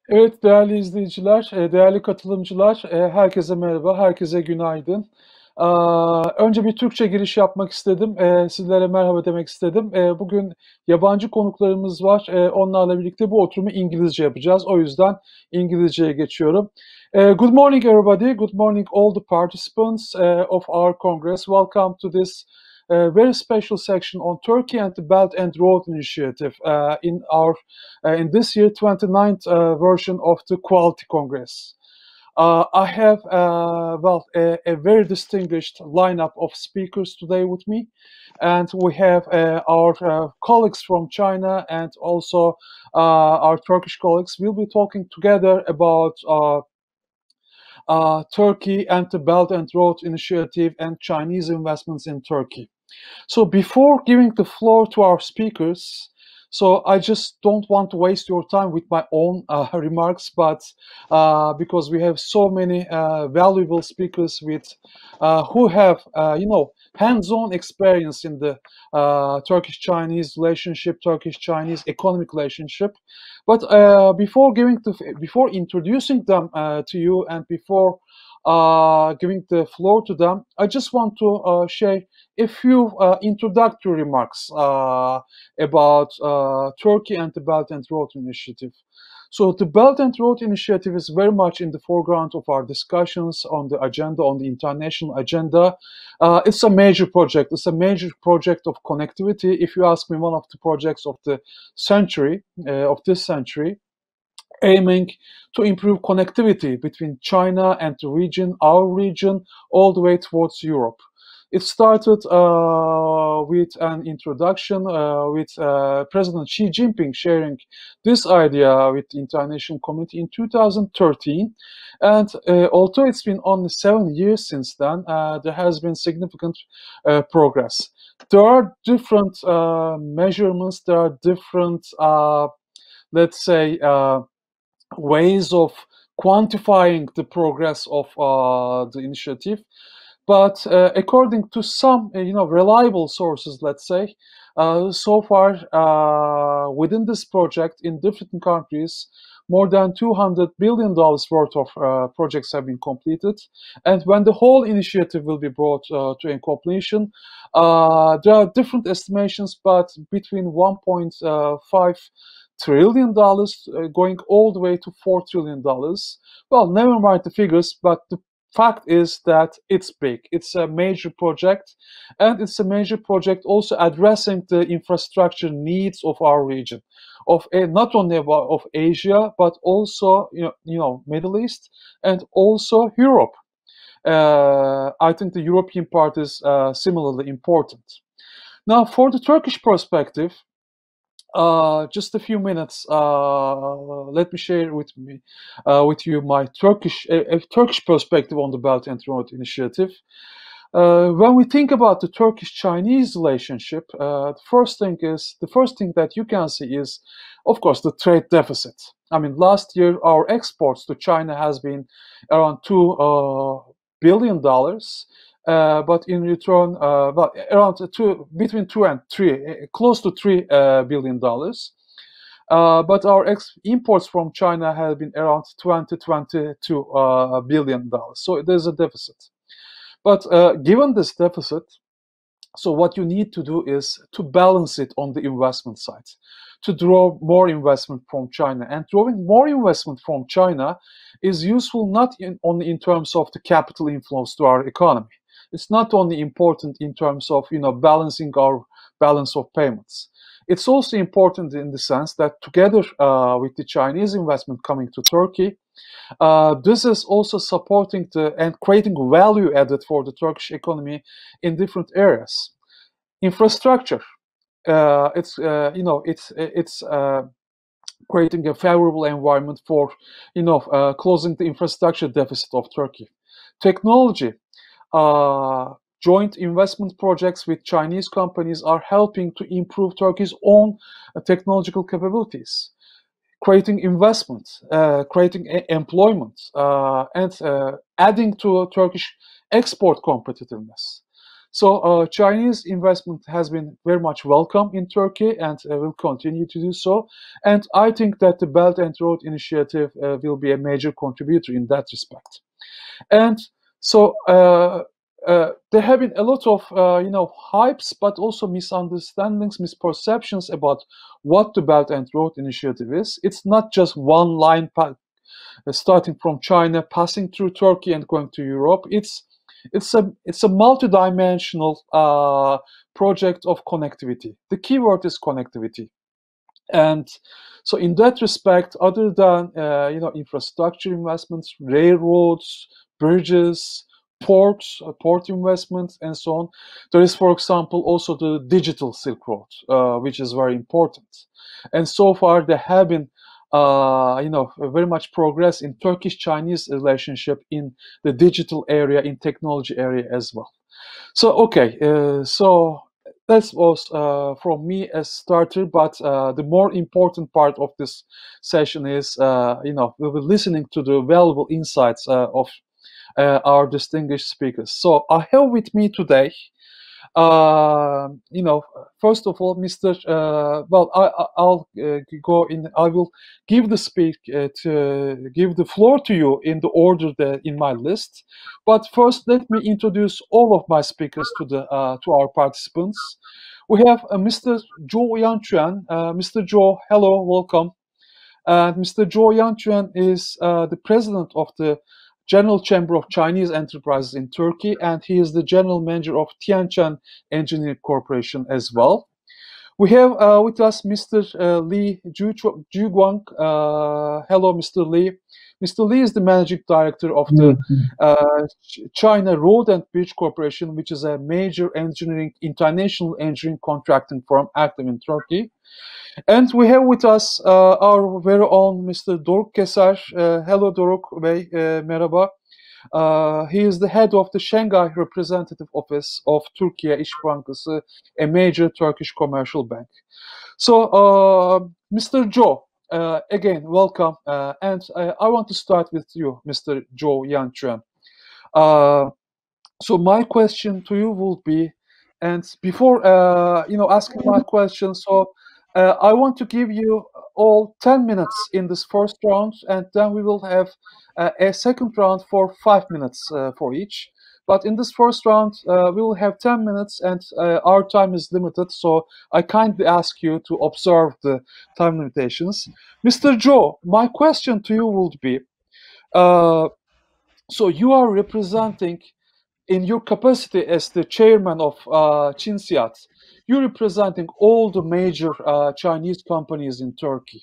Evet değerli izleyiciler, değerli katılımcılar, herkese merhaba, herkese günaydın. Önce bir Türkçe giriş yapmak istedim, sizlere merhaba demek istedim. Bugün yabancı konuklarımız var, onlarla birlikte bu oturumu İngilizce yapacağız. O yüzden İngilizceye geçiyorum. Good morning everybody, good morning all the participants of our Congress. Welcome to this very special section on Turkey and the Belt and Road Initiative in this year 29th version of the Quality Congress. I have a very distinguished lineup of speakers today with me, and we have our colleagues from China and also our Turkish colleagues. We'll be talking together about Turkey and the Belt and Road Initiative and Chinese investments in Turkey. So before giving the floor to our speakers, so I just don't want to waste your time with my own remarks, but because we have so many valuable speakers who have hands-on experience in the Turkish-Chinese relationship, Turkish-Chinese economic relationship. But before introducing them to you and before giving the floor to them, I just want to share a few introductory remarks about Turkey and the Belt and Road Initiative. So the Belt and Road Initiative is very much in the foreground of our discussions on the agenda, on the international agenda. It's a major project. It's a major project of connectivity. If you ask me, one of the projects of the century, of this century, aiming to improve connectivity between China and the region, our region, all the way towards Europe. It started with an introduction with President Xi Jinping sharing this idea with the international community in 2013. And although it's been only 7 years since then, there has been significant progress. There are different measurements, there are different, let's say, ways of quantifying the progress of the initiative. But according to some, reliable sources, let's say, so far within this project in different countries, more than $200 billion worth of projects have been completed. And when the whole initiative will be brought to a completion, there are different estimations, but between $1.5 trillion going all the way to $4 trillion. Well, never mind the figures, but the fact is that it's big. It's a major project, and it's a major project also addressing the infrastructure needs of our region, of not only of Asia, but also Middle East and also Europe. I think the European part is similarly important. Now, for the Turkish perspective, just a few minutes. Let me share with you my Turkish perspective on the Belt and Road Initiative. When we think about the Turkish-Chinese relationship, the first thing that you can see is, of course, the trade deficit. I mean, last year our exports to China has been around $2 billion. But in return, between 2 and 3, close to $3 billion. But our imports from China have been around $22 billion. So there's a deficit. But given this deficit, so what you need to do is to balance it on the investment side, to draw more investment from China. And drawing more investment from China is useful not only in terms of the capital inflows to our economy. It's not only important in terms of balancing our balance of payments. It's also important in the sense that together with the Chinese investment coming to Turkey, this is also supporting and creating value added for the Turkish economy in different areas. Infrastructure, it's creating a favorable environment for closing the infrastructure deficit of Turkey. Technology. Joint investment projects with Chinese companies are helping to improve Turkey's own technological capabilities, creating investment, creating employment, and adding to Turkish export competitiveness. So Chinese investment has been very much welcome in Turkey and will continue to do so. And I think that the Belt and Road Initiative will be a major contributor in that respect. And so there have been a lot of hypes, but also misunderstandings, misperceptions about what the Belt and Road Initiative is. It's not just one line starting from China, passing through Turkey and going to Europe. It's a multidimensional project of connectivity. The keyword is connectivity. And so in that respect, other than infrastructure investments, railroads, bridges, ports, port investments, and so on, there is, for example, also the digital Silk Road, which is very important. And so far, there have been very much progress in Turkish-Chinese relationship in the digital area, in technology area as well. So okay, so that was from me as starter, but the more important part of this session is, we'll be listening to the valuable insights of our distinguished speakers. So I have with me today, first of all, Mr. I'll go in. I will give the floor to you in the order that in my list. But first, let me introduce all of my speakers to our participants. We have Mr. Zhou Yan QUAN. Mr. Zhou, hello, welcome. And Mr. Zhou Yan QUAN is the president of the General Chamber of Chinese Enterprises in Turkey, and he is the general manager of Tianquan Engineering Corporation as well. We have with us Mr. Li JUGUANG. Hello, Mr. Li. Mr. Li is the managing director of the China Road and Bridge Corporation, which is a major international engineering contracting firm active in Turkey. And we have with us our very own Mr. Doruk KESER. Hello Doruk Bey, merhaba. He is the head of the Shanghai Representative Office of Türkiye İş Bankası, a major Turkish commercial bank. So, Mr. Zhou, again, welcome. And I want to start with you, Mr. Zhou Yan QUAN. So my question to you will be, and before asking my question, so I want to give you all 10 minutes in this first round, and then we will have a second round for 5 minutes for each. But in this first round, we will have 10 minutes, and our time is limited, so I kindly ask you to observe the time limitations. Mr. Zhou, my question to you would be, so you are representing, in your capacity as the chairman of Çinsiat, you're representing all the major Chinese companies in Turkey.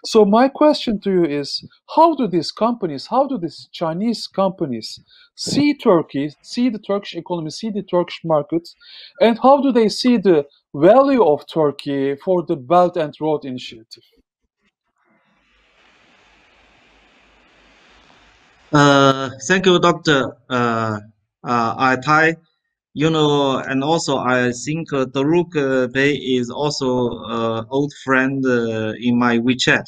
So my question to you is, how do these Chinese companies see Turkey, see the Turkish economy, see the Turkish market, and how do they see the value of Turkey for the Belt and Road Initiative? Thank you, Dr. Altay. And also I think Doruk Bey is also an old friend in my WeChat.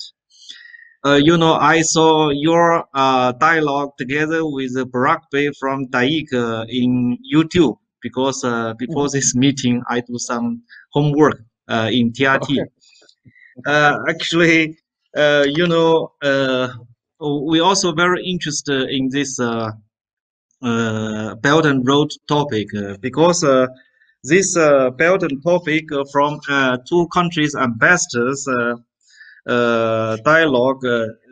I saw your dialogue together with Barak Bey from Daik in YouTube because before this meeting I do some homework in TRT. Actually, we also very interested in this Belt and Road topic because this Belt and topic from two countries' ambassadors dialogue,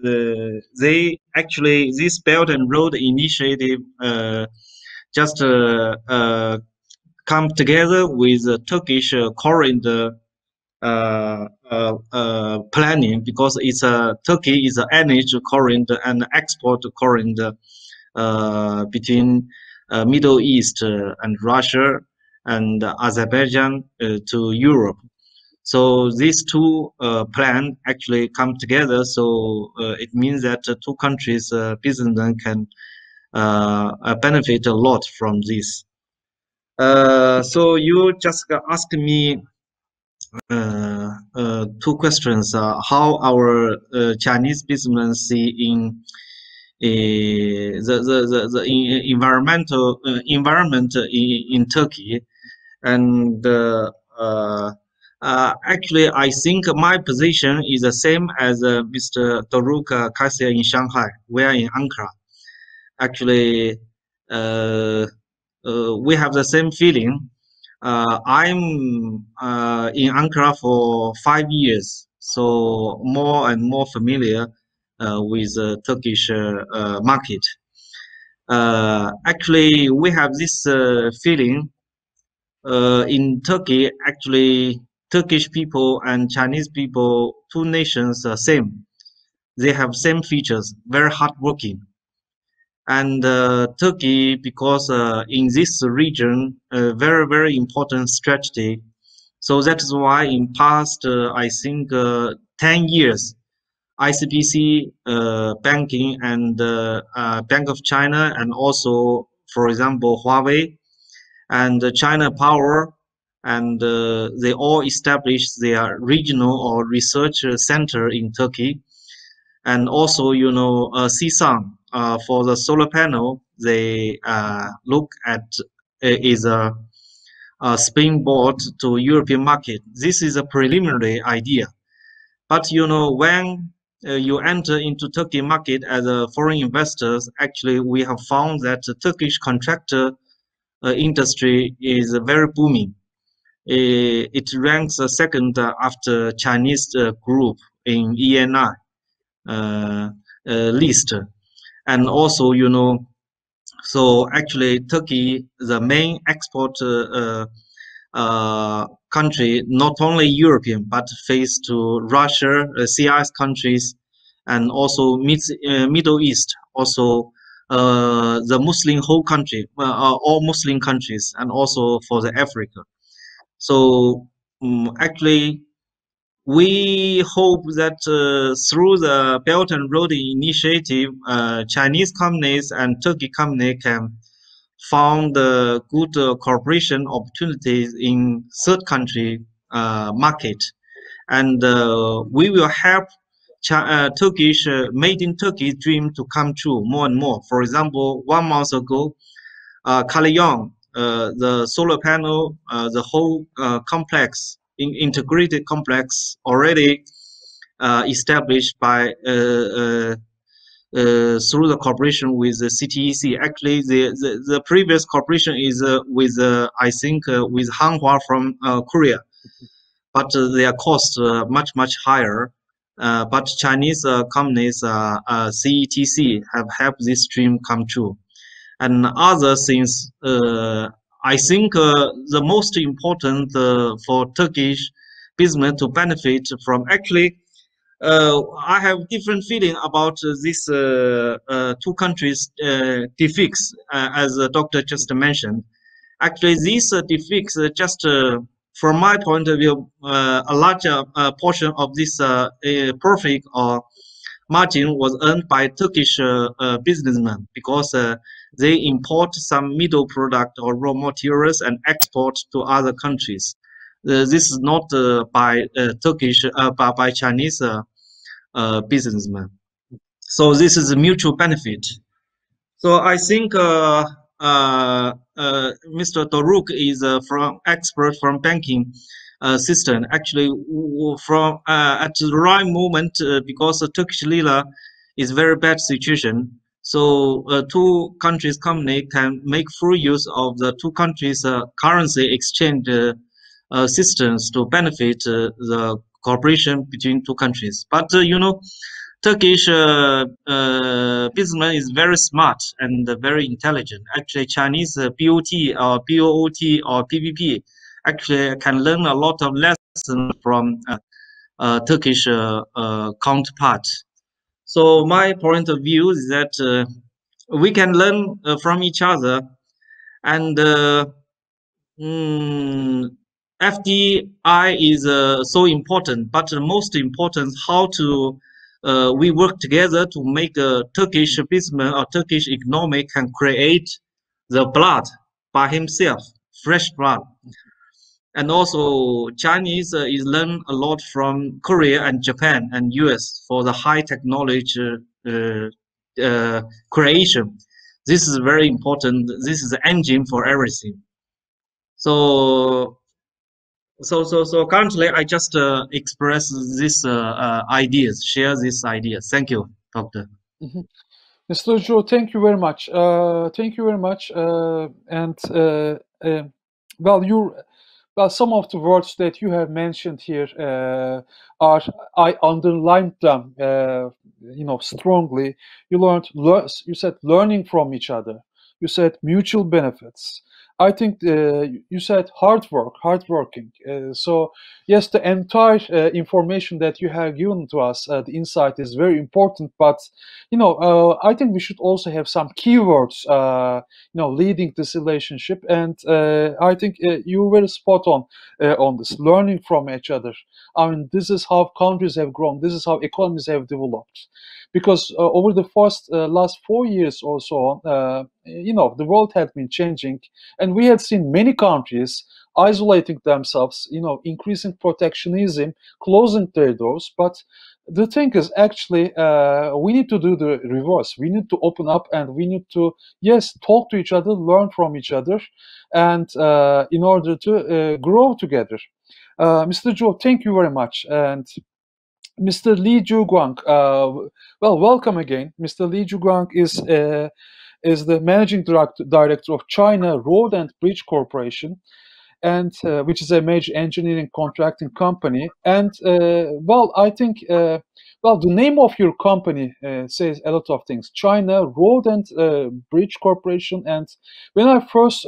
this Belt and Road initiative just come together with Turkish current planning because Turkey is an energy current and export current between Middle East and Russia and Azerbaijan to Europe. So these two plans actually come together. So it means that two countries' businessmen can benefit a lot from this. So you just asked me two questions: how our Chinese businessmen see environment in Turkey. And actually, I think my position is the same as Mr. Doruk KESER in Shanghai. We are in Ankara. Actually, we have the same feeling. I'm in Ankara for 5 years, so more and more familiar with the Turkish market. Actually, we have this feeling in Turkey. Actually, Turkish people and Chinese people, two nations, are same. They have same features, very hardworking. And Turkey, because in this region, very, very important strategy. So that is why in past, I think 10 years, ICBC banking and Bank of China, and also, for example, Huawei and China Power, and they all established their regional or research center in Turkey. And also, you know, CSUN for the solar panel, they look at is a springboard to European market. This is a preliminary idea, but you know, when you enter into Turkey market as a foreign investors, actually we have found that the Turkish contractor industry is very booming. It ranks second after Chinese group in ENI list. And also, you know, so actually Turkey, the main export country, not only European, but face to Russia, CIS countries, and also Middle East, also the Muslim whole country, all Muslim countries, and also for the Africa. So actually, we hope that through the Belt and Road Initiative, Chinese companies and Turkey companies can found good cooperation opportunities in third country market, and we will help Turkish made in Turkey dream to come true more and more. For example, 1 month ago, Kalyong, the solar panel, the whole complex, integrated complex, already established by through the cooperation with the CTEC. Actually, the previous cooperation is with I think with Hanwha from Korea, but their cost much higher. But Chinese companies, CETC, have helped this dream come true. And other things, I think the most important for Turkish business to benefit from, actually, I have different feeling about these two countries defects, as the doctor just mentioned. Actually, these defects just from my point of view, a larger portion of this profit or margin was earned by Turkish businessmen, because they import some middle product or raw materials and export to other countries. This is not by Turkish, by Chinese businessmen. So this is a mutual benefit. So I think Mr. Doruk is from expert from banking system. Actually, from at the right moment, because the Turkish lira is very bad situation. So two countries company can make full use of the two countries currency exchange systems to benefit the cooperation between two countries. But you know, Turkish businessman is very smart and very intelligent. Actually, Chinese BOT or BOOT or PPP actually can learn a lot of lessons from Turkish counterpart. So my point of view is that we can learn from each other, and FDI is so important, but the most important is how to we work together to make a Turkish businessman or Turkish economic can create the blood by himself, fresh blood. And also Chinese is learn a lot from Korea and Japan and US for the high technology creation. This is very important. This is the engine for everything. So currently, I just express these ideas, share these ideas. Thank you, Doctor. Mhm. Mr. Zhou, thank you very much. Thank you very much. Well, some of the words that you have mentioned here are I underlined them, strongly. You said learning from each other. You said mutual benefits. I think you said hard working. So yes, the entire information that you have given to us, the insight is very important. But I think we should also have some keywords, leading this relationship. And I think you're very spot on this, learning from each other. I mean, this is how countries have grown. This is how economies have developed. Because over the last 4 years or so, the world had been changing, and we had seen many countries isolating themselves, increasing protectionism, closing their doors. But the thing is, actually, we need to do the reverse. We need to open up, and we need to, yes, talk to each other, learn from each other, and in order to grow together. Mr. Zhou, thank you very much. And Mr. Li JUGUANG, well, welcome again. Mr. Li JUGUANG is the managing director of China Road and Bridge Corporation, and which is a major engineering contracting company. And I think the name of your company says a lot of things. China Road and Bridge Corporation. And when I first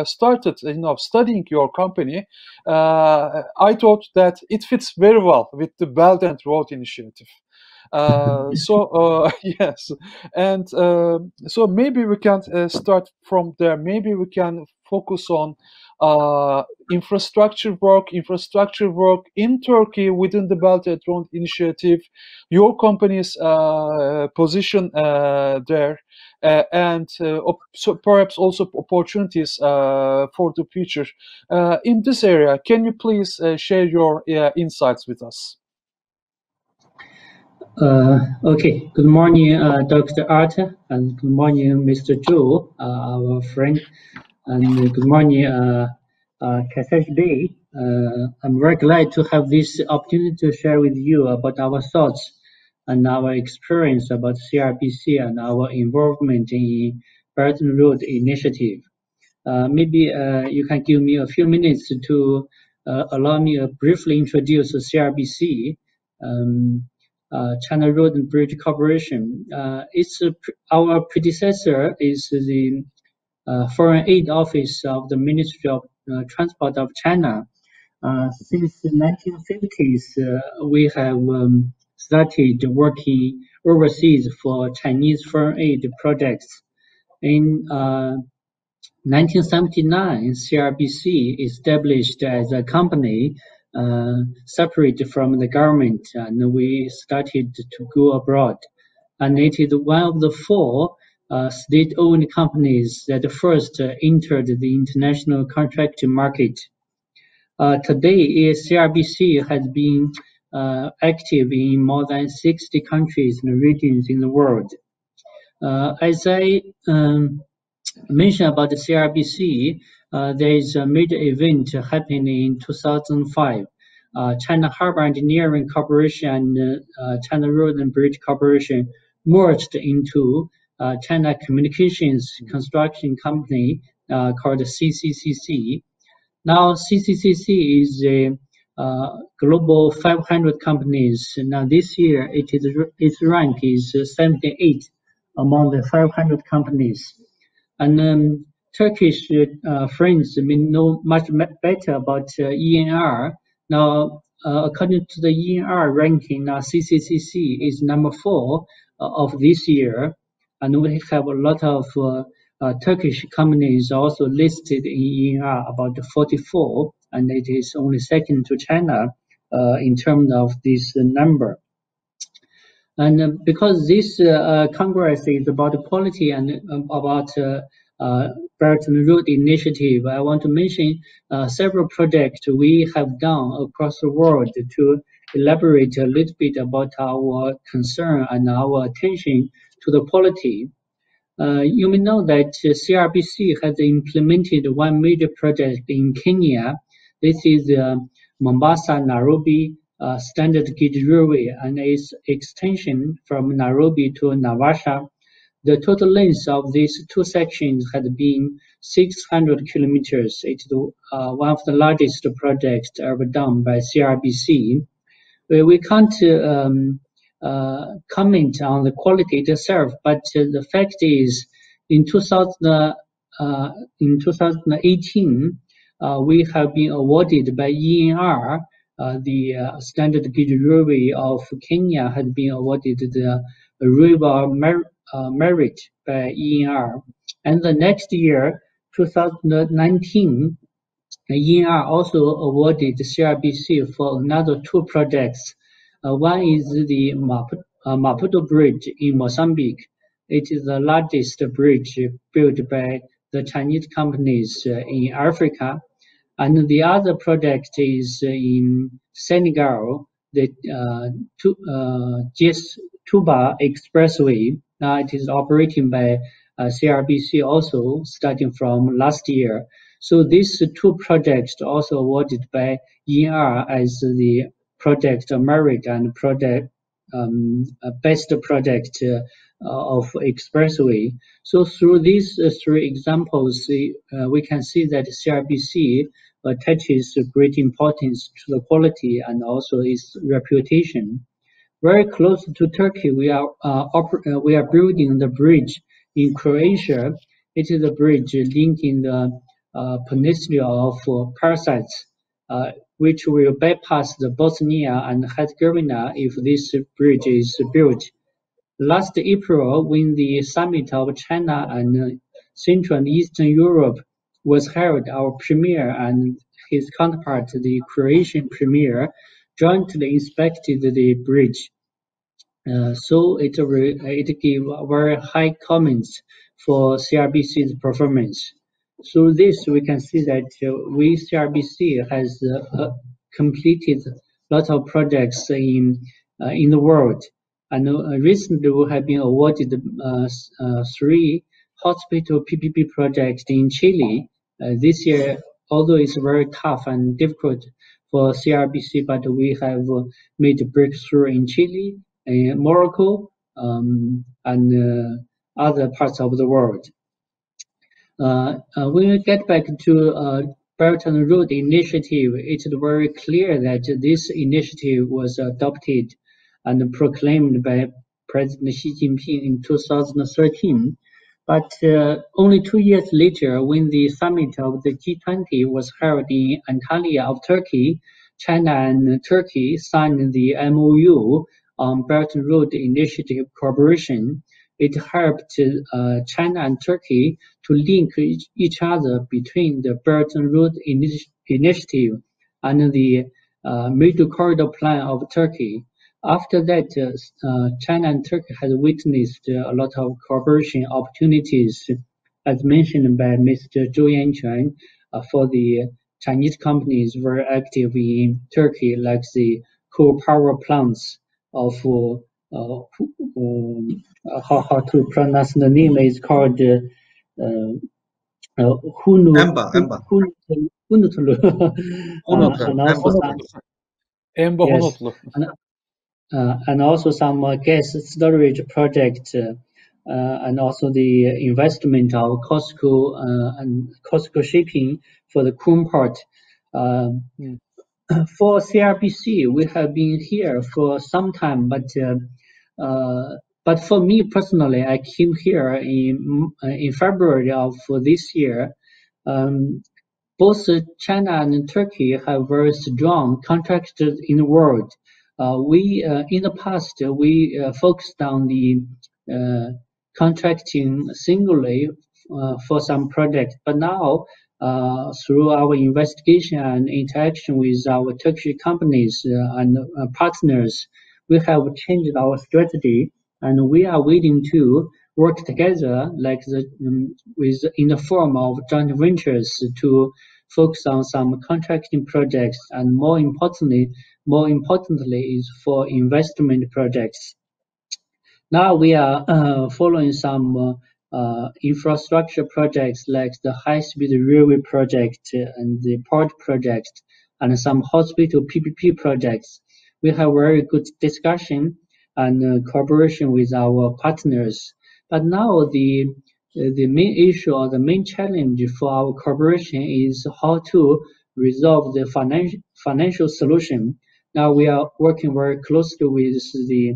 started, studying your company, I thought that it fits very well with the Belt and Road Initiative. Yes, and so maybe we can start from there. Maybe we can focus on infrastructure work in Turkey within the Belt and Road Initiative, your company's position there, and so perhaps also opportunities for the future in this area. Can you please share your insights with us? Okay, good morning, Dr. Arthur, and good morning, Mr. Zhou, our friend, and good morning, Kesesh Bey. I'm very glad to have this opportunity to share with you about our thoughts and our experience about CRBC and our involvement in Belt and Road Initiative. Maybe you can give me a few minutes to allow me to briefly introduce CRBC. China Road and Bridge Corporation. Our predecessor is the Foreign Aid Office of the Ministry of Transport of China. Since the 1950s, we have started working overseas for Chinese foreign aid projects. In 1979, CRBC established as a company separate from the government, and we started to go abroad. And it is one of the four state-owned companies that first entered the international contracting market. Today, CRBC has been active in more than 60 countries and regions in the world. As I mentioned about the CRBC, there is a major event happening in 2005. China Harbor Engineering Corporation and China Road and Bridge Corporation merged into China Communications Construction Company called CCCC. Now CCCC is a global 500 companies. Now this year its rank is 78 among the 500 companies. And Turkish friends may know much better about ENR. Now, according to the ENR ranking, CCCC is number 4 of this year, and we have a lot of Turkish companies also listed in ENR, about 44, and it is only second to China in terms of this number. And because this Congress is about quality and about Belt and Road Initiative, I want to mention several projects we have done across the world to elaborate a little bit about our concern and our attention to the quality. You may know that CRBC has implemented one major project in Kenya. This is the Mombasa-Nairobi standard gauge railway and its extension from Nairobi to Naivasha. The total length of these two sections had been 600 kilometers. It is one of the largest projects ever done by CRBC. We can't comment on the quality itself, but the fact is, in 2018, we have been awarded by ENR. The standard gauge railway of Kenya had been awarded the River Merit by ENR, and the next year, 2019. ENR also awarded CRBC for another two projects. One is the Maputo Bridge in Mozambique. It is the largest bridge built by the Chinese companies in Africa. And the other project is in Senegal, the Touba Expressway. It is operating by CRBC also starting from last year. So these two projects also awarded by ENR as the project merit and project best project of expressway. So through these three examples, we can see that CRBC attaches great importance to the quality and also its reputation. Very close to Turkey, we are building the bridge in Croatia. It is a bridge linking the peninsula of Parasites, which will bypass the Bosnia and Herzegovina if this bridge is built. Last April, when the summit of China and Central and Eastern Europe was held, our premier and his counterpart, the Croatian premier, jointly inspected the bridge. So it gave very high comments for CRBC's performance. Through this, we can see that CRBC has completed a lot of projects in the world. And recently, we have been awarded 3 hospital PPP projects in Chile. This year, although it's very tough and difficult for CRBC, but we have made a breakthrough in Chile, in Morocco, and other parts of the world. When we get back to Belt and Road Initiative, it's very clear that this initiative was adopted and proclaimed by President Xi Jinping in 2013. But only 2 years later, when the summit of the G20 was held in Antalya of Turkey, China and Turkey signed the MOU on Belt and Road Initiative cooperation. It helped China and Turkey to link each other between the Belt and Road Initiative and the Middle Corridor Plan of Turkey. After that, China and Turkey has witnessed a lot of cooperation opportunities, as mentioned by Mr. Zhou Yan QUAN, for the Chinese companies very active in Turkey, like the coal power plants of how to pronounce the name is called and also some gas storage project, and also the investment of COSCO and COSCO shipping for the Krum port. For CRBC, we have been here for some time, but for me personally, I came here in February of this year. Both China and Turkey have very strong contractors in the world. In the past, we focused on the contracting singly for some projects, but now through our investigation and interaction with our Turkish companies and partners, we have changed our strategy, and we are willing to work together, like in the form of joint ventures, to focus on some contracting projects, and more importantly, is for investment projects. Now we are following some infrastructure projects like the high-speed railway project and the port project and some hospital PPP projects. We have very good discussion and cooperation with our partners. But now the main issue or the main challenge for our cooperation is how to resolve the financial solution. Now we are working very closely with the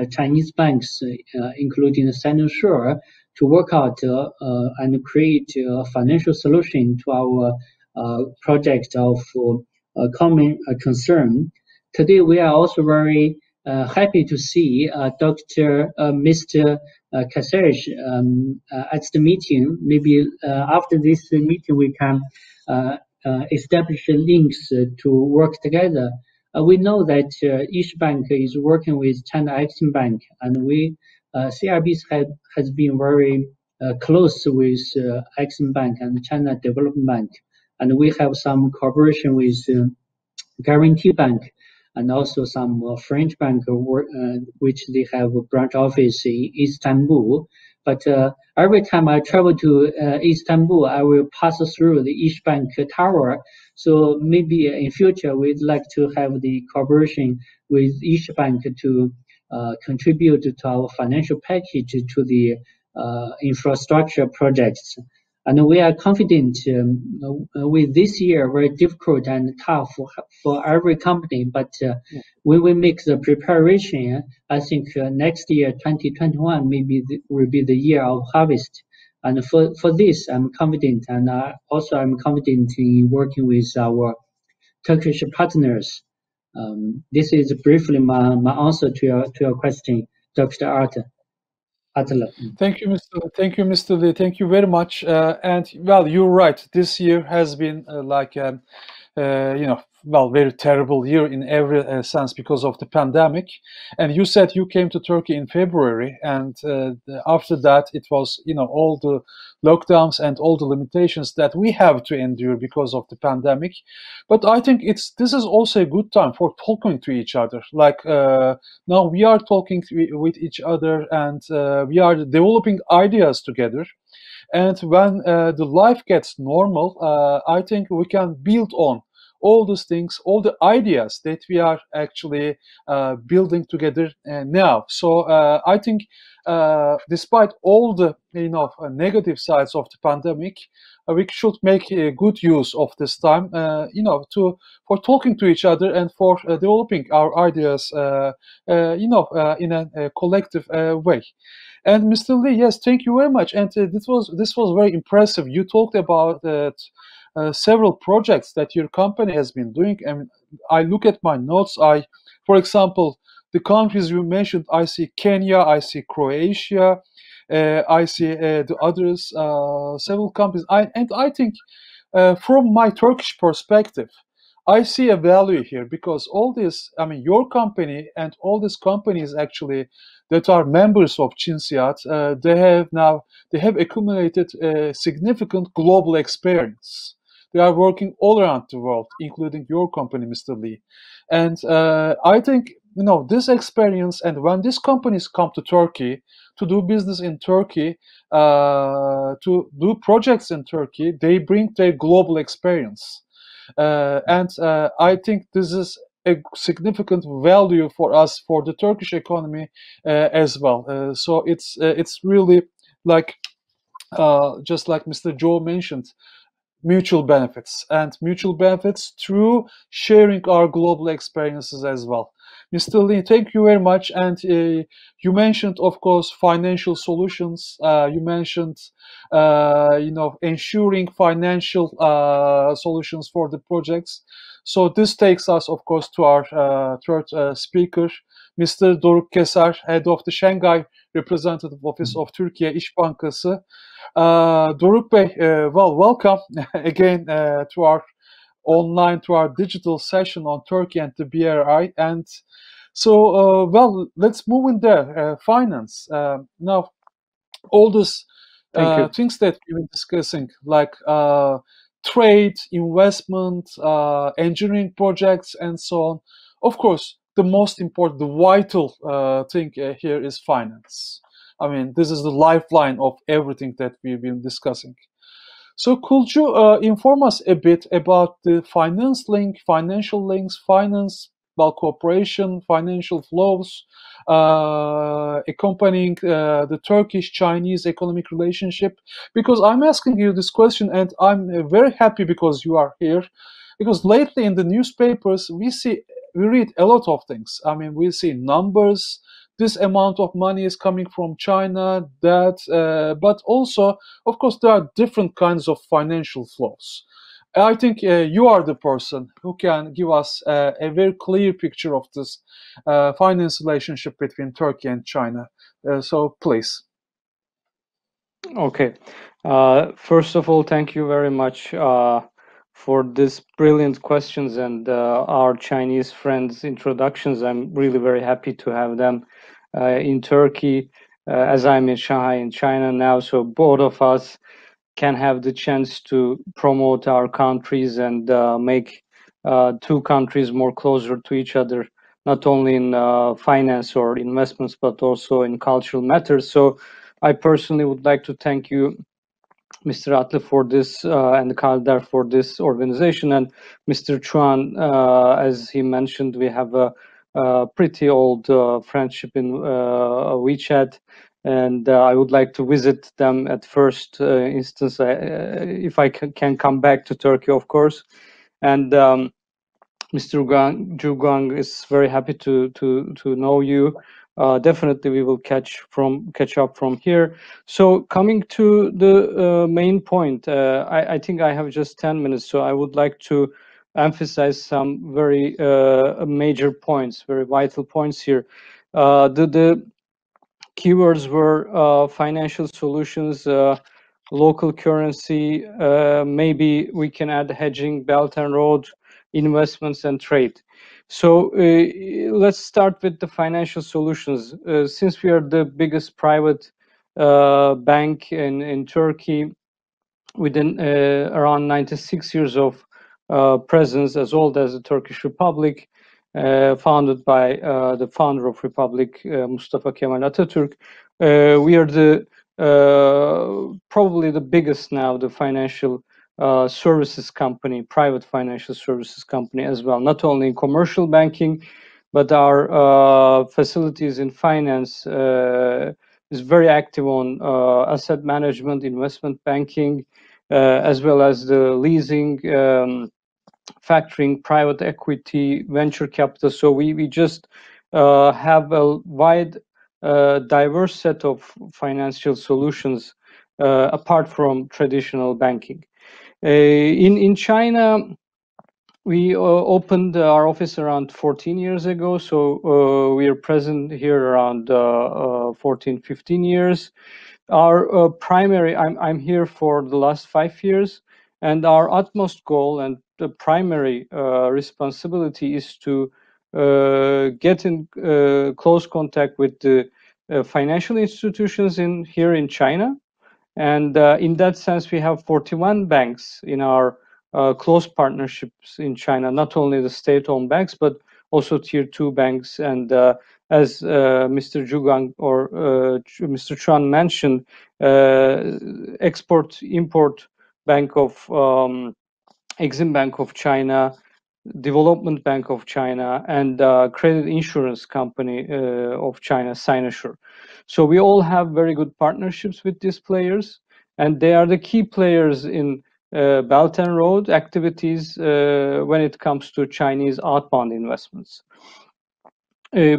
Chinese banks, including Sinosure, to work out and create a financial solution to our project of common concern. Today, we are also very happy to see Mr. KESER at the meeting. Maybe after this meeting, we can establish links to work together. We know that each bank is working with China Exim Bank, and we CRB has been very close with Exim Bank and China Development Bank, and we have some cooperation with Guarantee Bank and also some French bank which they have a branch office in Istanbul. But every time I travel to Istanbul, I will pass through the East Bank Tower. So maybe in future, we'd like to have the cooperation with each bank to contribute to our financial package to the infrastructure projects. And we are confident with this year, very difficult and tough for every company, but when we make the preparation, I think next year, 2021, maybe will be the year of harvest. And for this, I'm confident, and also I'm confident in working with our Turkish partners. This is briefly my answer to your question, Dr. ATLI. Thank you, Mr. Lee. Thank you very much. And well, you're right. This year has been very terrible year in every sense because of the pandemic. And you said you came to Turkey in February, and after that it was all the lockdowns and all the limitations that we have to endure because of the pandemic. But I think this is also a good time for talking to each other. Like now we are talking with each other, and we are developing ideas together. And when the life gets normal, I think we can build on all those things, all the ideas that we are actually building together now. So I think despite all the negative sides of the pandemic, we should make good use of this time, for talking to each other and for developing our ideas, in a collective way. And Mr. Lee, yes, thank you very much. And this was very impressive. You talked about several projects that your company has been doing. And I look at my notes. For example, the countries you mentioned, I see Kenya, I see Croatia, I see the others, several countries. I think from my Turkish perspective, I see a value here because all this, your company and all these companies actually that are members of CINSEAD, they have accumulated significant global experience. They are working all around the world, including your company, Mr. Lee. And I think, this experience, and when these companies come to Turkey to do business in Turkey, to do projects in Turkey, they bring their global experience. And I think this is a significant value for us, for the Turkish economy as well. So it's really like, just like Mr. Zhou mentioned, mutual benefits through sharing our global experiences as well. Mr. Lee, thank you very much. And you mentioned, of course, financial solutions. You mentioned, ensuring financial solutions for the projects. So this takes us, of course, to our third speaker, Mr. Doruk KESER, head of the Shanghai Representative Office of Turkey İş Bankası. Doruk Bey, welcome again to our digital session on Turkey and the BRI. And so, let's move in there. Finance. Now, all these things that we've been discussing, like trade, investment, engineering projects, and so on. Of course, the most important, the vital thing here is finance. I mean, this is the lifeline of everything that we've been discussing. So could you inform us a bit about the financial links, finance, well, cooperation, financial flows accompanying the Turkish-Chinese economic relationship? Because I'm asking you this question, and I'm very happy because you are here. Because lately in the newspapers, we read a lot of things. I mean, we see numbers. This amount of money is coming from China, but also, of course, there are different kinds of financial flows. I think you are the person who can give us a very clear picture of this finance relationship between Turkey and China. So please. Okay. First of all, thank you very much for this brilliant questions and our Chinese friends' introductions. I'm really very happy to have them in Turkey, as I'm in Shanghai in China now. So both of us can have the chance to promote our countries and make two countries more closer to each other, not only in finance or investments, but also in cultural matters. So I personally would like to thank you, Mr. ATLI, for this and Kaldar for this organization, and Mr. Chuan, as he mentioned, we have a pretty old friendship in WeChat, and I would like to visit them at first instance if I can come back to Turkey, of course. And Mr. JUGUANG is very happy to know you. Definitely, we will catch up from here. So coming to the main point, I think I have just 10 minutes, so I would like to emphasize some very major points, very vital points here. The keywords were financial solutions, local currency, maybe we can add hedging, Belt and Road, investments and trade. So let's start with the financial solutions. Since we are the biggest private bank in Turkey, within around 96 years of presence, as old as the Turkish Republic, founded by the founder of Republic, Mustafa Kemal Atatürk, we are the probably the biggest now, the financial services company, private financial services company as well, not only in commercial banking, but our facilities in finance is very active on asset management, investment banking, as well as the leasing, factoring, private equity, venture capital. So we just have a wide, diverse set of financial solutions apart from traditional banking. In China, we opened our office around 14 years ago, so we are present here around 14, 15 years. Our primary, I'm here for the last 5 years, and our utmost goal and the primary responsibility is to get in close contact with the financial institutions here in China. And in that sense, we have 41 banks in our close partnerships in China, not only the state-owned banks, but also tier 2 banks. And as Mr. JUGUANG or Mr. Chuan mentioned, Export-Import Bank of Exim Bank of China, Development Bank of China, and Credit Insurance Company of China, Sinosure. So we all have very good partnerships with these players, and they are the key players in Belt and Road activities when it comes to Chinese outbound investments.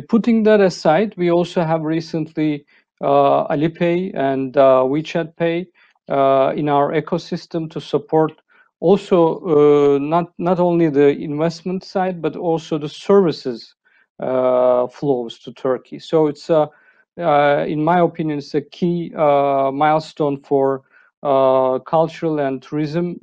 Putting that aside, we also have recently Alipay and WeChat Pay in our ecosystem to support also not only the investment side, but also the services flows to Turkey. So it's in my opinion, it's a key milestone for cultural and tourism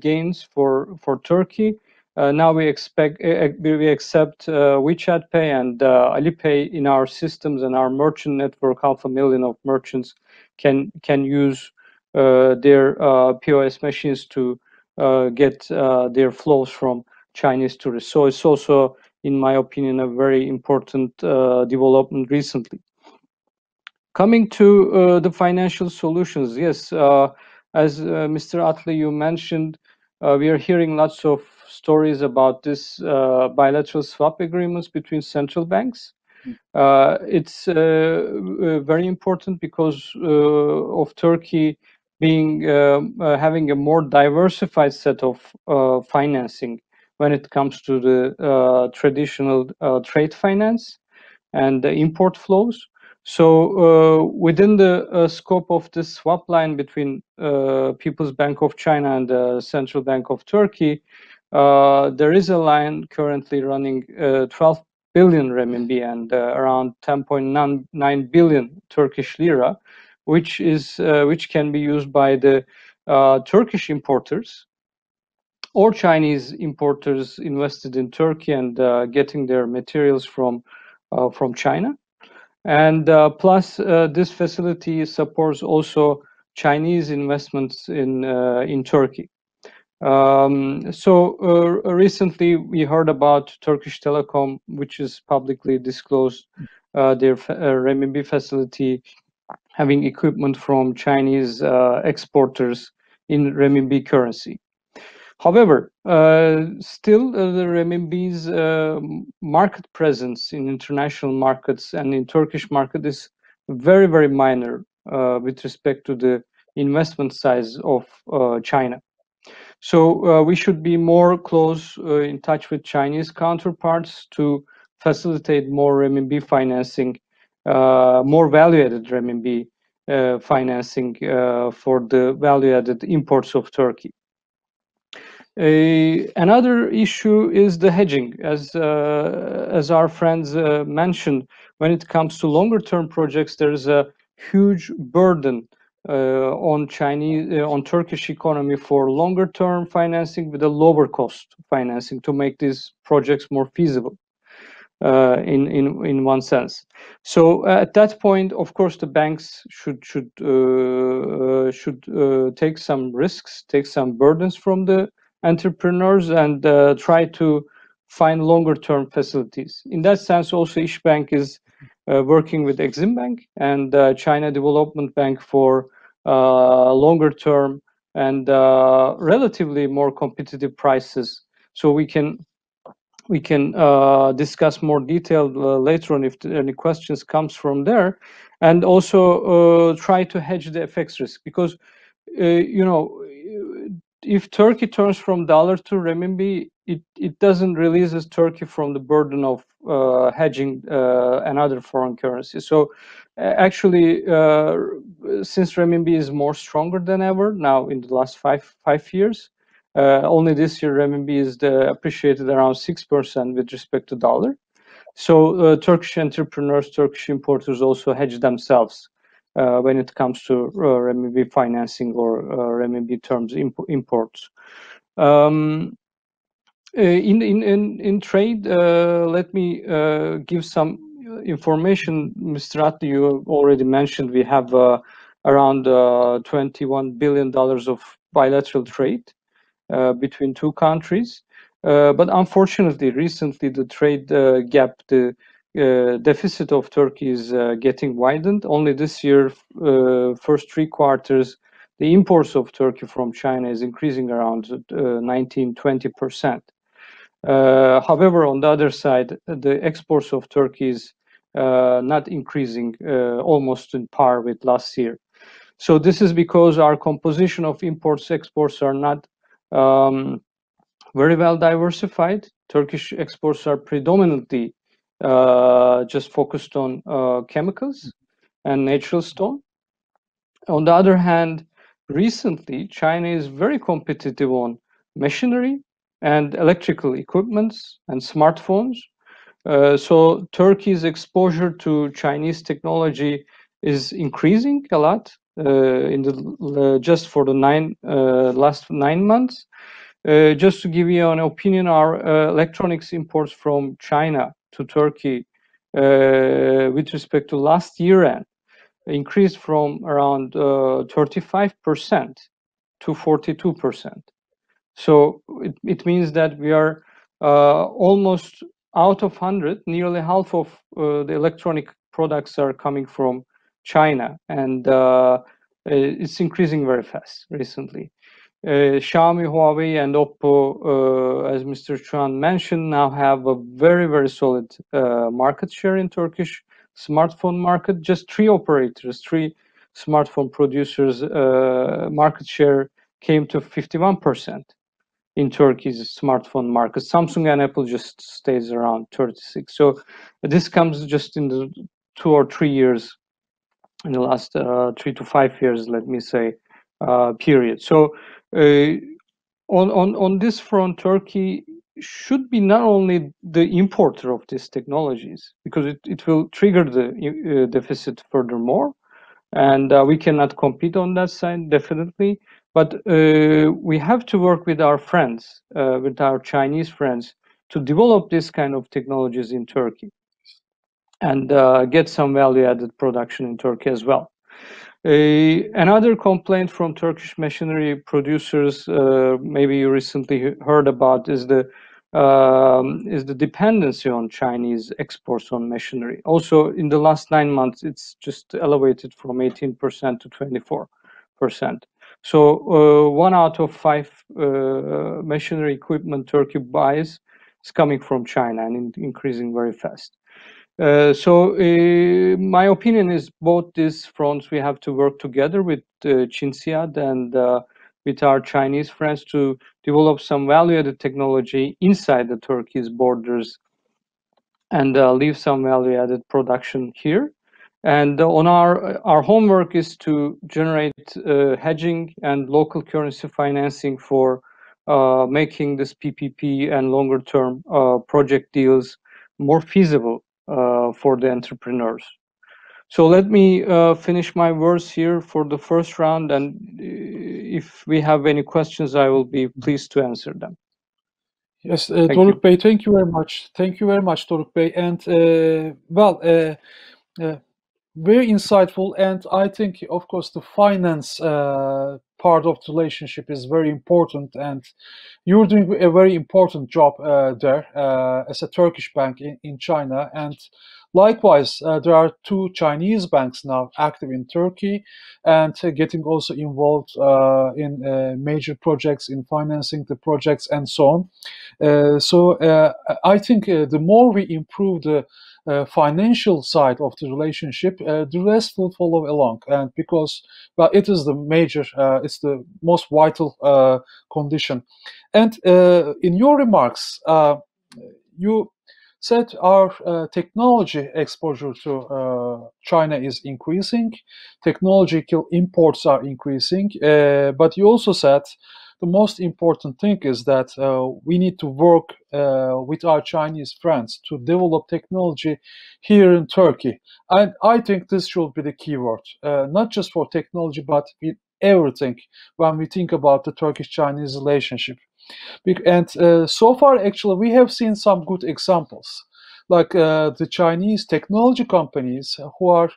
gains for Turkey. Now we accept WeChat Pay and Alipay in our systems, and our merchant network, 500,000 of merchants can use their POS machines to get their flows from Chinese tourists. So it's also in my opinion, a very important development recently. Coming to the financial solutions, yes, as Mr. Atli, you mentioned, we are hearing lots of stories about this bilateral swap agreements between central banks. It's very important because of Turkey being having a more diversified set of financing when it comes to the traditional trade finance and the import flows. So within the scope of this swap line between People's Bank of China and the Central Bank of Turkey, there is a line currently running 12 billion renminbi and around 10.9 billion Turkish lira, which can be used by the Turkish importers or Chinese importers invested in Turkey and getting their materials from China. And plus, this facility supports also Chinese investments in Turkey. Recently we heard about Turkish Telecom, which is publicly disclosed, their renminbi facility having equipment from Chinese exporters in renminbi currency. However, still the renminbi's market presence in international markets and in Turkish market is very, very minor with respect to the investment size of China. So we should be more close in touch with Chinese counterparts to facilitate more renminbi financing, more value-added renminbi financing for the value-added imports of Turkey. Another issue is the hedging, as our friends mentioned. When it comes to longer-term projects, there is a huge burden on Turkish economy for longer-term financing with a lower cost financing to make these projects more feasible. In one sense, so at that point, of course, the banks should take some risks, take some burdens from the entrepreneurs, and try to find longer-term facilities. In that sense, also İşbank is working with Exim Bank and China Development Bank for longer-term and relatively more competitive prices. So we can discuss more detailed later on if any questions comes from there, and also try to hedge the FX risk, because if Turkey turns from dollar to renminbi, it doesn't releases Turkey from the burden of hedging another foreign currency. So actually, since renminbi is more stronger than ever now in the last five years, only this year renminbi is appreciated around 6% with respect to dollar. So Turkish entrepreneurs, Turkish importers also hedge themselves when it comes to renminbi financing or renminbi terms imports. In trade, let me give some information. Mr. Atli, you already mentioned we have around $21 billion of bilateral trade between two countries. But unfortunately, recently the trade gap, the deficit of Turkey is getting widened. Only this year, first 3 quarters, the imports of Turkey from China is increasing around 19-20%. However, on the other side, the exports of Turkey is not increasing, almost in par with last year. So this is because our composition of imports, exports are not very well diversified. Turkish exports are predominantly just focused on chemicals and natural stone. On the other hand, recently, China is very competitive on machinery and electrical equipments and smartphones. So Turkey's exposure to Chinese technology is increasing a lot in the just for the last 9 months. Just to give you an opinion, our electronics imports from China to Turkey with respect to last year end increased from around 35% to 42%. So it means that we are almost out of 100, nearly half of the electronic products are coming from China, and it's increasing very fast recently. Xiaomi, Huawei, and Oppo, as Mr. Chuan mentioned, now have a very, very solid market share in Turkish smartphone market. Just three operators, three smartphone producers' market share came to 51% in Turkey's smartphone market. Samsung and Apple just stays around 36. So this comes just in the 2 or 3 years, in the last 3 to 5 years, let me say, period. So on this front, Turkey should be not only the importer of these technologies, because it will trigger the deficit furthermore, and we cannot compete on that side, definitely. But we have to work with our friends, with our Chinese friends, to develop this kind of technologies in Turkey and get some value-added production in Turkey as well. Another complaint from Turkish machinery producers, maybe you recently heard about, is the dependency on Chinese exports on machinery. Also, in the last 9 months, it's just elevated from 18% to 24%. So 1 out of 5 machinery equipment Turkey buys is coming from China and increasing very fast. So my opinion is both these fronts we have to work together with Çinsiad and with our Chinese friends to develop some value-added technology inside the Turkey's borders and leave some value-added production here. And on our homework is to generate hedging and local currency financing for making this PPP and longer-term project deals more feasible for the entrepreneurs. So let me finish my words here for the first round, and if we have any questions, I will be pleased to answer them. Yes, Doruk Bey, thank you very much. Thank you very much, Doruk Bey. And very insightful. And I think, of course, the finance part of the relationship is very important. And you're doing a very important job there as a Turkish bank in China. And likewise, there are 2 Chinese banks now active in Turkey and getting also involved in major projects, in financing the projects and so on. So I think the more we improve the financial side of the relationship, the rest will follow along. And because, well, it is the major, it's the most vital condition. And in your remarks, you said our technology exposure to China is increasing, technological imports are increasing, but you also said the most important thing is that we need to work with our Chinese friends to develop technology here in Turkey. And I think this should be the keyword, not just for technology, but in everything when we think about the Turkish-Chinese relationship. And so far, actually, we have seen some good examples, like the Chinese technology companies who are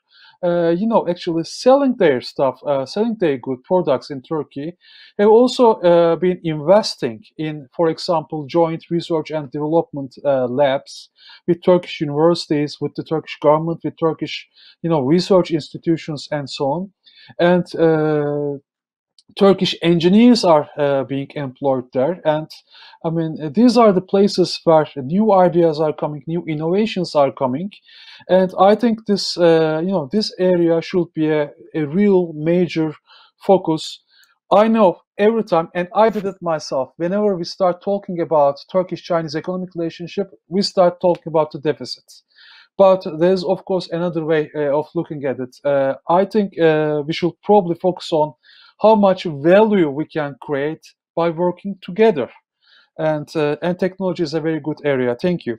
actually selling their stuff, selling their good products in Turkey, have also been investing in, for example, joint research and development labs with Turkish universities, with the Turkish government, with Turkish, research institutions, and so on. And Turkish engineers are being employed there, and I mean these are the places where new ideas are coming, new innovations are coming, and I think this this area should be a real major focus. I know every time, and I did it myself. Whenever we start talking about Turkish-Chinese economic relationship, we start talking about the deficits. But there's of course another way of looking at it. I think we should probably focus on how much value we can create by working together, and technology is a very good area. Thank you.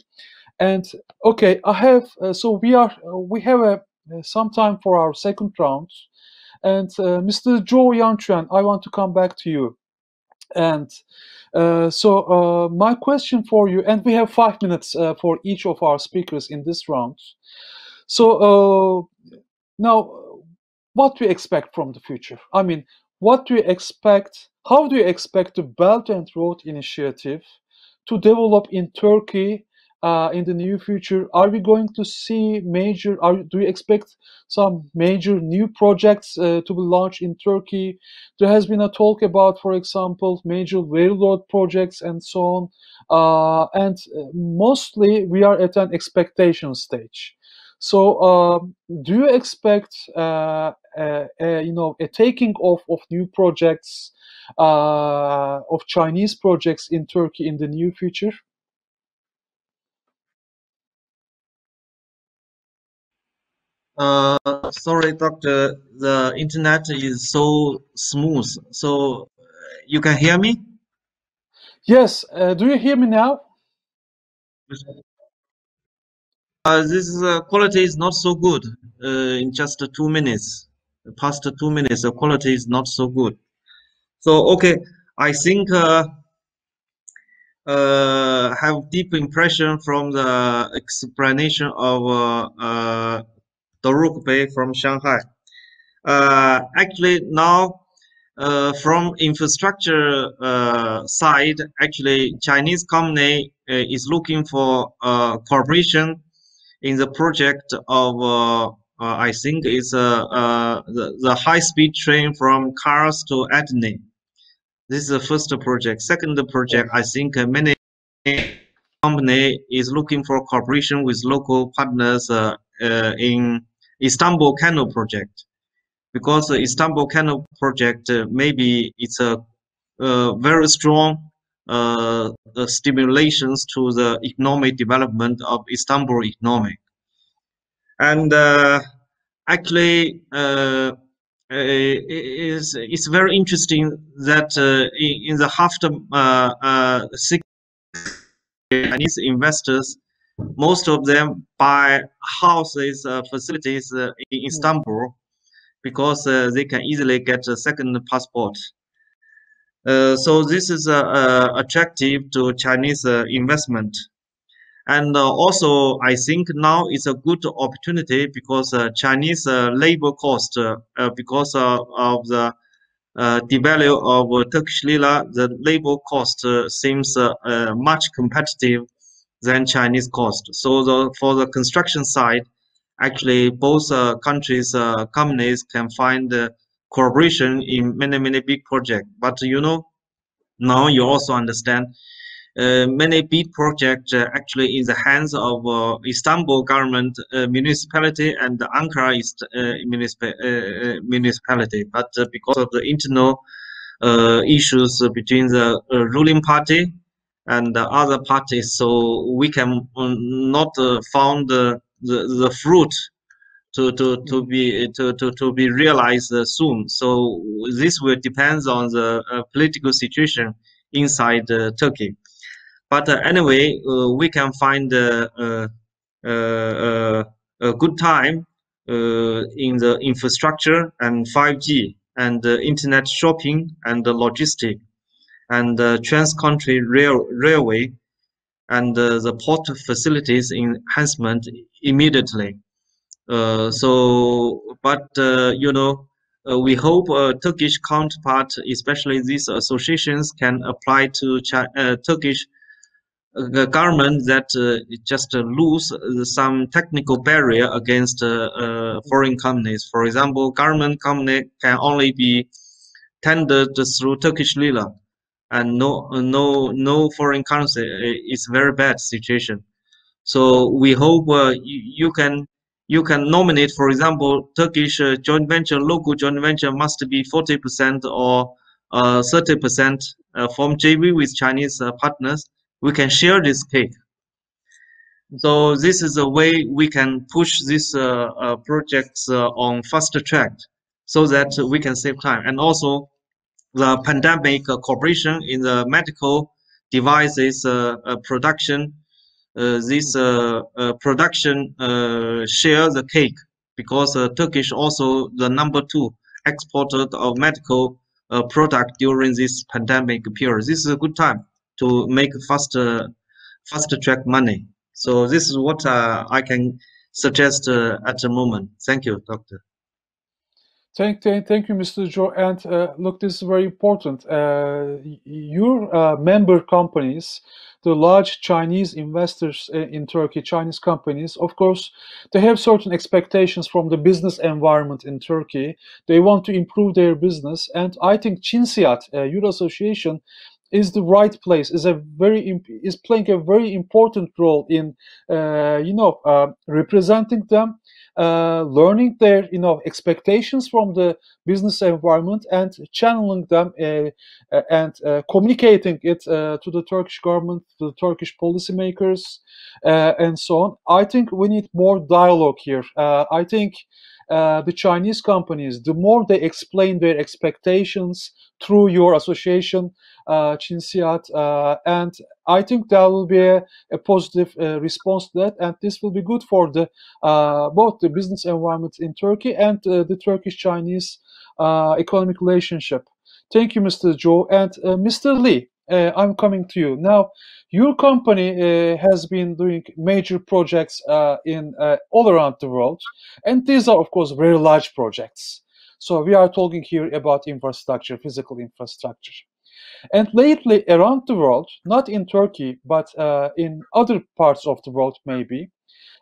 And okay, I have so we have some time for our second round, and Mr. Zhou Yan QUAN, I want to come back to you. And so my question for you, and we have 5 minutes for each of our speakers in this round. So now, what do you expect from the future? I mean, what do you expect? How do you expect the Belt and Road Initiative to develop in Turkey in the near future? Are we going to see major? Do you expect some major new projects to be launched in Turkey? There has been a talk about, for example, major railroad projects and so on. And mostly we are at an expectation stage. So, do you expect, a taking off of new projects, of Chinese projects in Turkey in the near future? Sorry, doctor. The internet is so smooth. So you can hear me? Yes. Do you hear me now? This quality is not so good. In just 2 minutes, past 2 minutes, the quality is not so good. So okay, I think have deep impression from the explanation of Doruk from Shanghai. Actually, now from infrastructure side, actually Chinese company is looking for cooperation in the project of I think it's the high-speed train from Kars to ATLI. This is the first project. Second project, I think many company is looking for cooperation with local partners in Istanbul Canal project, because the Istanbul Canal project maybe it's a very strong stimulations to the economic development of Istanbul economy. And actually it's very interesting that in the after 6 Chinese investors, most of them buy houses, facilities in Istanbul, because they can easily get a second passport. So this is attractive to Chinese investment. And also, I think now is a good opportunity, because Chinese labor cost, because of the devalue of Turkish lira, the labor cost seems much competitive than Chinese cost. So for the construction side, actually both countries companies can find cooperation in many big projects. But now you also understand many big projects actually in the hands of Istanbul government municipality and the Ankara municipality. But because of the internal issues between the ruling party and the other parties, so we can not found the fruit to be realized soon. So this will depends on the political situation inside Turkey. But anyway, we can find a good time in the infrastructure and 5G and internet shopping and logistic and trans-country railway and the port facilities enhancement immediately. We hope Turkish counterpart, especially these associations, can apply to Turkish government that just lose some technical barrier against foreign companies. For example, government company can only be tendered through Turkish lira, and no foreign currency. It's very bad situation. So we hope you can nominate, for example, Turkish joint venture, local joint venture must be 40% or 30% from JV with Chinese partners. We can share this cake. So this is a way we can push these projects on faster track, so that we can save time. And also the pandemic cooperation in the medical devices production. This production share the cake, because Turkish also the #2 exporter of medical product during this pandemic period. This is a good time to make faster track money. So this is what I can suggest at the moment. Thank you, doctor. Thank you, Mr. Zhou. And look, this is very important. Your member companies, the large Chinese investors in Turkey, Chinese companies, of course, they have certain expectations from the business environment in Turkey. They want to improve their business, and I think Cinsiyat, your association, is the right place. Is playing a very important role in representing them, learning their expectations from the business environment and channeling them and communicating it to the Turkish government, to the Turkish policymakers, and so on. I think we need more dialogue here. I think the Chinese companies, the more they explain their expectations through your association, Cinsiyat, and I think there will be a positive response to that, and this will be good for the both the business environment in Turkey and the Turkish-Chinese economic relationship. Thank you, Mr. Zhou. And Mr. Lee, I'm coming to you. Now, your company has been doing major projects in all around the world, and these are, of course, very large projects. So we are talking here about infrastructure, physical infrastructure. And lately, around the world, not in Turkey, but in other parts of the world, maybe,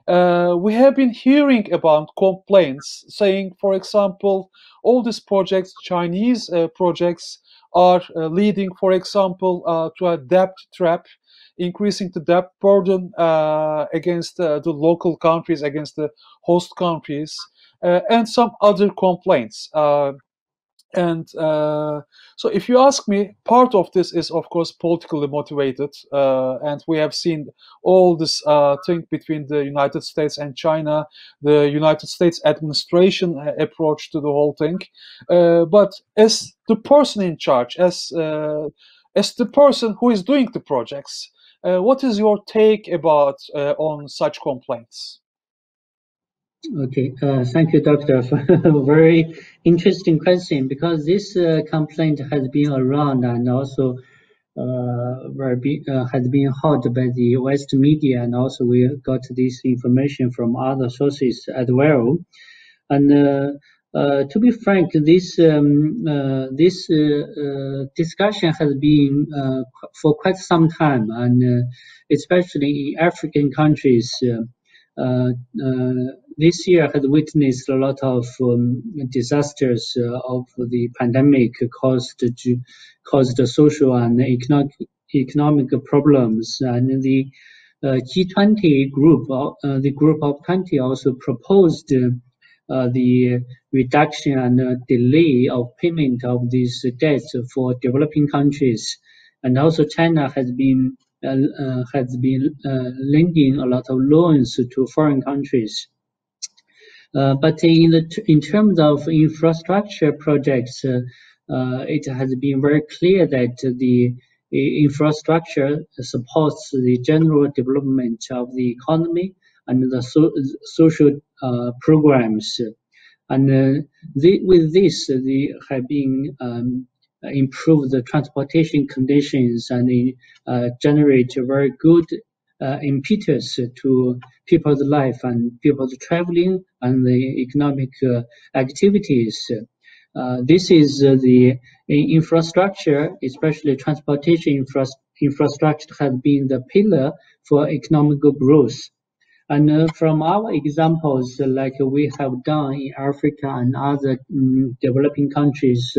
we have been hearing about complaints saying, for example, all these projects, Chinese projects, are leading, for example, to a debt trap, increasing the debt burden against the local countries, against the host countries, and some other complaints. So if you ask me, part of this is, of course, politically motivated. And we have seen all this thing between the United States and China, the United States administration approach to the whole thing. But as the person in charge, as the person who is doing the projects, what is your take about on such complaints? Okay, thank you, Doctor, for a very interesting question, because this complaint has been around and also has been heard by the West media, and also we got this information from other sources as well. And to be frank, this discussion has been for quite some time, and especially in African countries. This year has witnessed a lot of disasters of the pandemic caused social and economic problems, and the G20 group, the group of 20, also proposed the reduction and delay of payment of these debts for developing countries, and also China has been lending a lot of loans to foreign countries. But in terms of infrastructure projects, it has been very clear that the infrastructure supports the general development of the economy and the social programs. And with this, they have been improve the transportation conditions and generate a very good impetus to people's life and people's traveling and the economic activities. This is the infrastructure, especially transportation infrastructure, has been the pillar for economic growth. And from our examples, like we have done in Africa and other developing countries,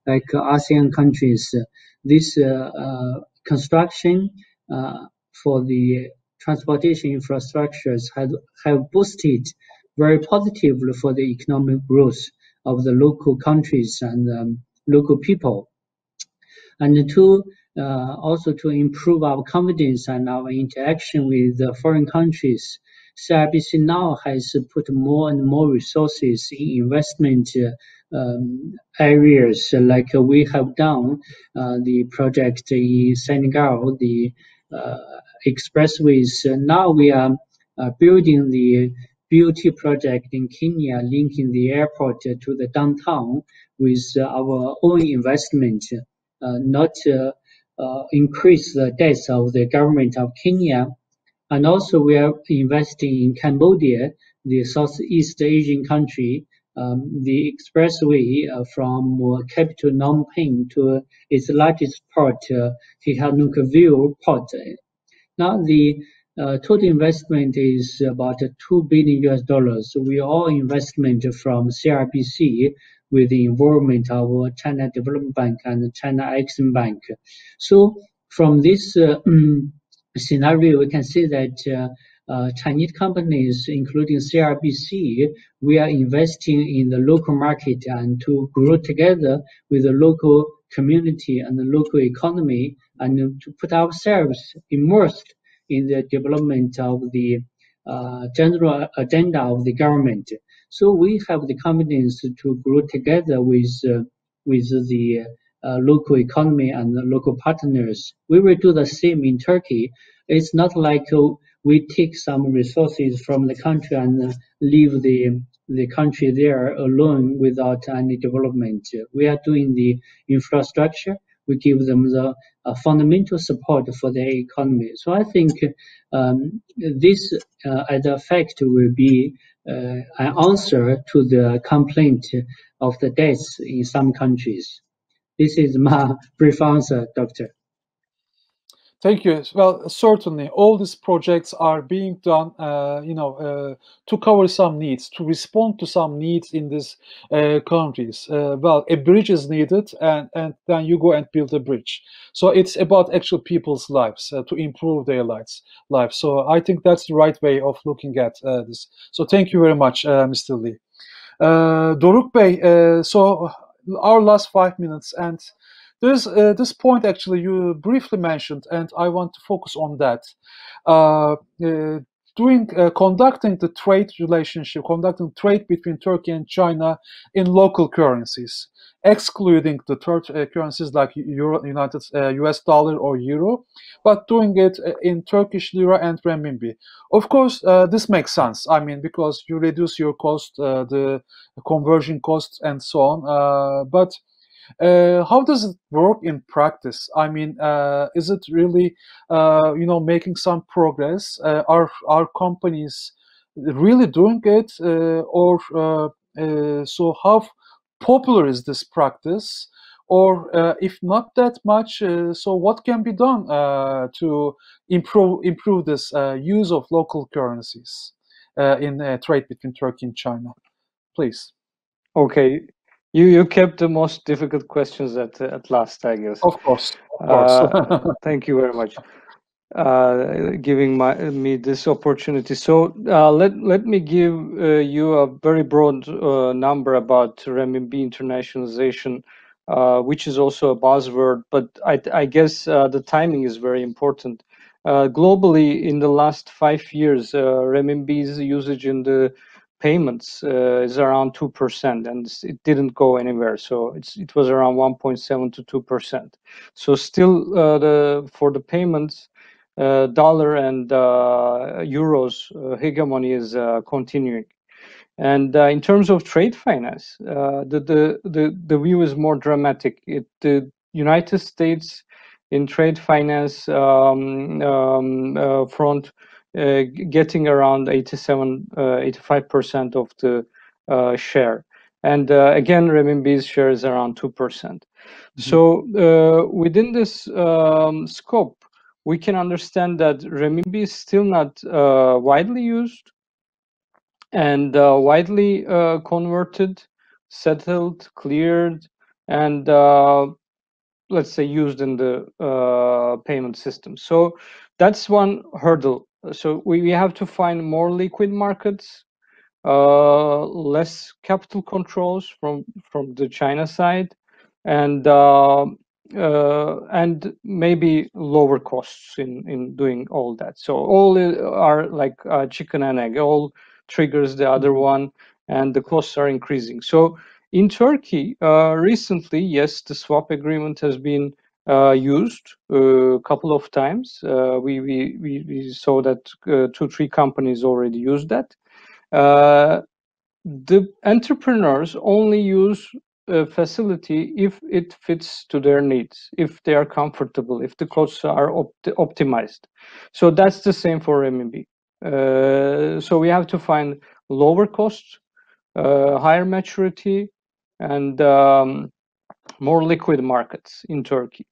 like ASEAN countries, this construction for the transportation infrastructures have boosted very positively for the economic growth of the local countries and local people. And to also to improve our confidence and our interaction with the foreign countries, CIBC now has put more and more resources in investment areas, like we have done the project in Senegal, the expressways. Now we are building the BOT project in Kenya, linking the airport to the downtown with our own investment, not increase the debts of the government of Kenya. And also we are investing in Cambodia, the Southeast Asian country, the expressway from capital Phnom Penh to its largest port, Sihanoukville port. Now the total investment is about $2 billion US. So we all investment from CRBC with the involvement of China Development Bank and China Exim Bank. So from this scenario, we can see that Chinese companies, including CRBC, we are investing in the local market and to grow together with the local community and the local economy, and to put ourselves immersed in the development of the general agenda of the government. So we have the confidence to grow together with the local economy and the local partners. We will do the same in Turkey. It's not like we take some resources from the country and leave the country there alone without any development. We are doing the infrastructure. We give them the fundamental support for their economy. So I think this as a fact will be an answer to the complaint of the deaths in some countries. This is my brief answer, Doctor. Thank you. Well, certainly, all these projects are being done, to cover some needs, to respond to some needs in these countries. Well, a bridge is needed, and then you go and build a bridge. So it's about actual people's lives, to improve their lives. So I think that's the right way of looking at this. So thank you very much, Mr. Lee. Doruk Bey, so our last 5 minutes, and there's this point actually you briefly mentioned, and I want to focus on that. Conducting the trade relationship, conducting trade between Turkey and China in local currencies, excluding the third currencies like Euro, US dollar or Euro, but doing it in Turkish lira and renminbi. Of course, this makes sense. I mean, because you reduce your cost, the conversion costs, and so on. But how does it work in practice? I mean, is it really, making some progress? Are companies really doing it, or so? How popular is this practice? Or if not that much, so what can be done to improve this use of local currencies in trade between Turkey and China? Please. Okay. You kept the most difficult questions at last, I guess. Of course. Thank you very much, giving me this opportunity. So let me give you a very broad number about renminbi internationalization, which is also a buzzword, but I guess the timing is very important. Globally, in the last 5 years, renminbi's usage in the payments is around 2%, and it didn't go anywhere. So it was around 1.7 to 2%. So still, for the payments, dollar and euros hegemony is continuing. And in terms of trade finance, the view is more dramatic. The United States in trade finance front, getting around 85% of the share. And again, renminbi's share is around 2%. Mm-hmm. So within this scope, we can understand that renminbi is still not widely used and widely converted, settled, cleared, and let's say used in the payment system. So that's one hurdle. So we have to find more liquid markets, less capital controls from the China side, and maybe lower costs in doing all that. So all are like chicken and egg. All triggers the other one, and the costs are increasing. So in Turkey, recently, yes, the swap agreement has been used a couple of times. We saw that 2-3 companies already used that. The entrepreneurs only use a facility if it fits to their needs, if they are comfortable, if the costs are optimized. So that's the same for renminbi. So we have to find lower costs higher maturity, and more liquid markets in Turkey.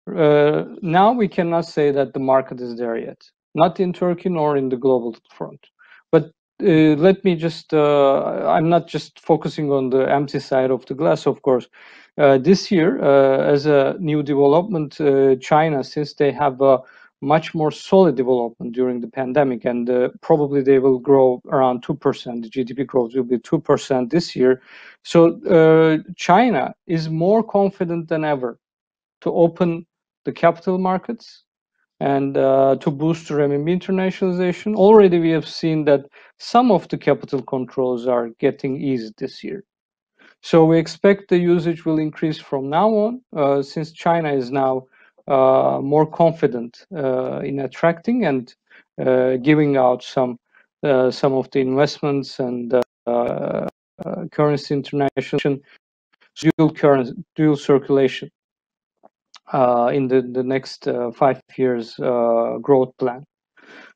Now we cannot say that the market is there yet, not in Turkey nor in the global front. But let me just, I'm not just focusing on the empty side of the glass, of course. This year, as a new development, China, since they have a much more solid development during the pandemic, and probably they will grow around 2%, the GDP growth will be 2% this year. So China is more confident than ever to open the capital markets and to boost renminbi internationalization. Already we have seen that some of the capital controls are getting eased this year. So we expect the usage will increase from now on, since China is now more confident in attracting and giving out some of the investments and currency internationalization, dual circulation in the next 5 years growth plan.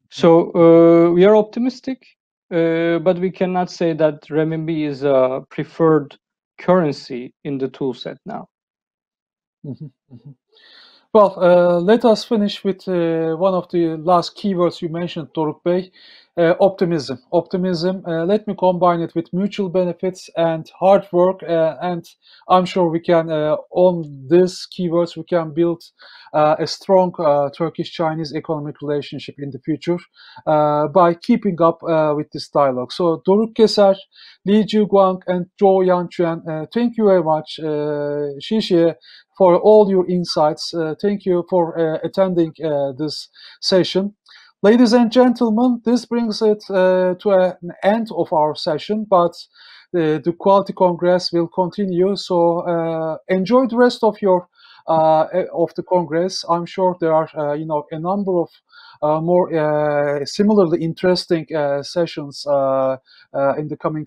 So we are optimistic, but we cannot say that renminbi is a preferred currency in the tool set now. Well, let us finish with one of the last keywords you mentioned, Doruk Bey, optimism. Optimism, let me combine it with mutual benefits and hard work, and I'm sure we can, on these keywords, we can build a strong Turkish-Chinese economic relationship in the future by keeping up with this dialogue. So, Doruk KESER, Li JUGUANG, and Zhou Yan QUAN, thank you very much. Xie for all your insights. Thank you for attending this session. Ladies and gentlemen, this brings it to an end of our session, but the Quality Congress will continue. So enjoy the rest of your of the Congress. I'm sure there are a number of more similarly interesting sessions in the coming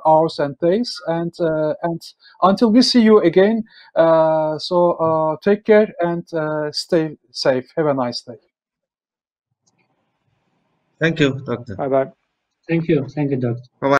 hours and days. And until we see you again, so take care and stay safe. Have a nice day. Thank you, Doctor. Bye bye. Thank you, Doctor. Bye bye.